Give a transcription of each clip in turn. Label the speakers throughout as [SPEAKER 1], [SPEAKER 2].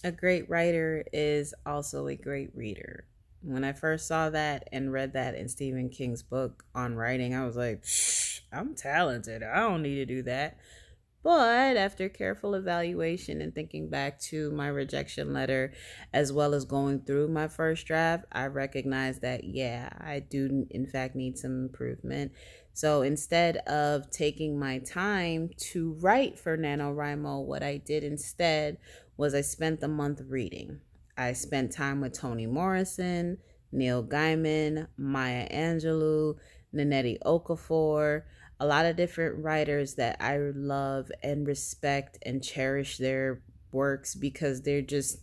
[SPEAKER 1] A great writer is also a great reader. When I first saw that and read that in Stephen King's book on writing, I was like, I'm talented. I don't need to do that. But after careful evaluation and thinking back to my rejection letter, as well as going through my first draft, I recognized that, yeah, I do, in fact, need some improvement. So instead of taking my time to write for NaNoWriMo, what I did instead was I spent the month reading. I spent time with Toni Morrison, Neil Gaiman, Maya Angelou, Nnedi Okorafor, a lot of different writers that I love and respect and cherish their works because they're just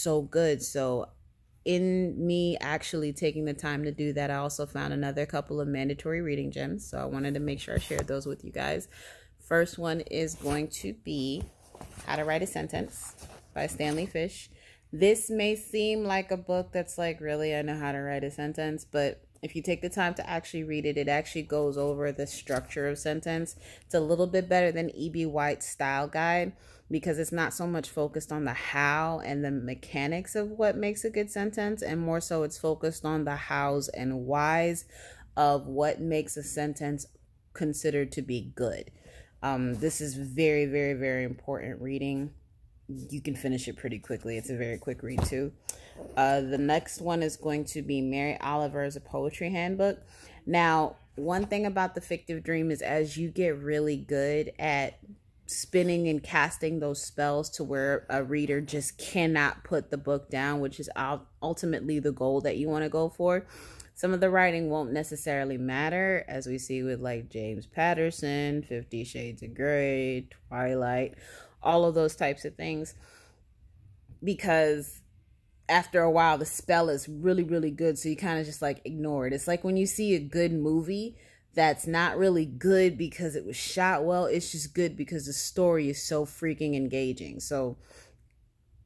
[SPEAKER 1] so good. So in me actually taking the time to do that, I also found another couple of mandatory reading gems. So I wanted to make sure I shared those with you guys. First one is going to be How to Write a Sentence by Stanley Fish. This may seem like a book that's like, really, I know how to write a sentence, but if you take the time to actually read it, it actually goes over the structure of sentence. It's a little bit better than E.B. White's style guide because it's not so much focused on the how and the mechanics of what makes a good sentence, and more so it's focused on the hows and whys of what makes a sentence considered to be good. This is very, very, very important reading. You can finish it pretty quickly. It's a very quick read too. The next one is going to be Mary Oliver's A Poetry Handbook. Now, one thing about the fictive dream is as you get really good at spinning and casting those spells to where a reader just cannot put the book down, which is ultimately the goal that you want to go for. Some of the writing won't necessarily matter, as we see with like James Patterson, 50 Shades of Grey, Twilight, all of those types of things, because after a while the spell is really, really good, so you kind of just like ignore it. It's like when you see a good movie that's not really good because it was shot well, it's just good because the story is so freaking engaging. So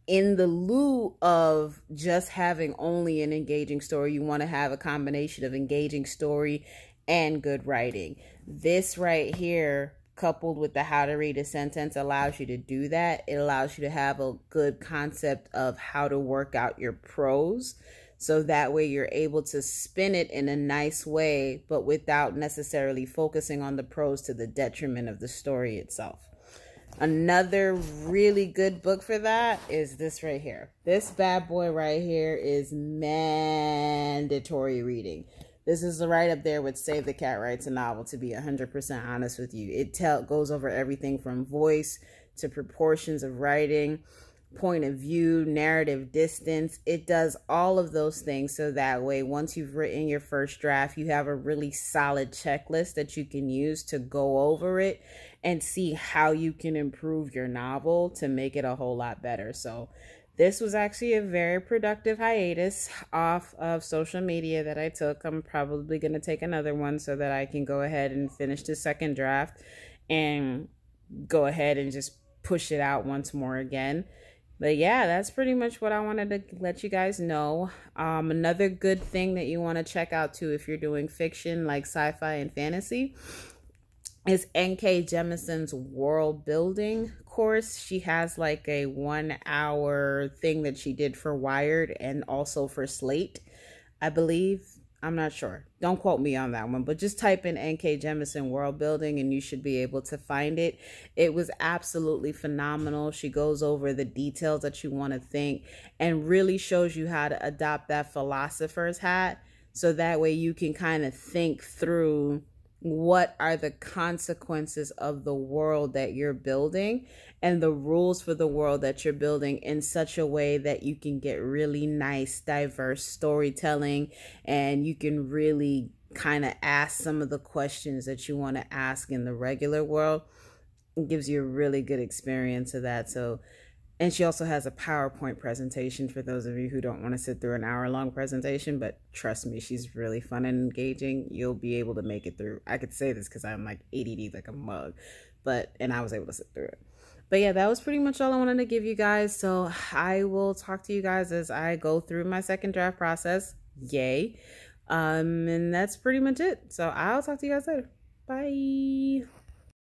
[SPEAKER 1] in the lieu of just having only an engaging story, you want to have a combination of engaging story and good writing. This right here, coupled with the How to Read a Sentence, allows you to do that. It allows you to have a good concept of how to work out your prose. So that way you're able to spin it in a nice way, but without necessarily focusing on the prose to the detriment of the story itself. Another really good book for that is this right here. This bad boy right here is mandatory reading. This is right up there with Save the Cat Writes a Novel, to be 100% honest with you. It goes over everything from voice to proportions of writing, point of view, narrative distance. It does all of those things so that way once you've written your first draft, you have a really solid checklist that you can use to go over it and see how you can improve your novel to make it a whole lot better. So this was actually a very productive hiatus off of social media that I took. I'm probably going to take another one so that I can go ahead and finish the second draft and go ahead and just push it out once more again. But yeah, that's pretty much what I wanted to let you guys know. Another good thing that you want to check out too if you're doing fiction like sci-fi and fantasy is N.K. Jemisin's world building course. She has like a 1-hour thing that she did for Wired and also for Slate, I believe. I'm not sure. Don't quote me on that one, but just type in N.K. Jemisin world building and you should be able to find it. It was absolutely phenomenal. She goes over the details that you want to think and really shows you how to adopt that philosopher's hat. So that way you can kind of think through what are the consequences of the world that you're building and the rules for the world that you're building in such a way that you can get really nice, diverse storytelling, and you can really kind of ask some of the questions that you want to ask in the regular world. It gives you a really good experience of that. So, and she also has a PowerPoint presentation for those of you who don't want to sit through an hour-long presentation, but trust me, she's really fun and engaging. You'll be able to make it through. I could say this because I'm like ADD like a mug, and I was able to sit through it. But yeah, that was pretty much all I wanted to give you guys. So I will talk to you guys as I go through my second draft process. Yay. And that's pretty much it. So I'll talk to you guys later. Bye.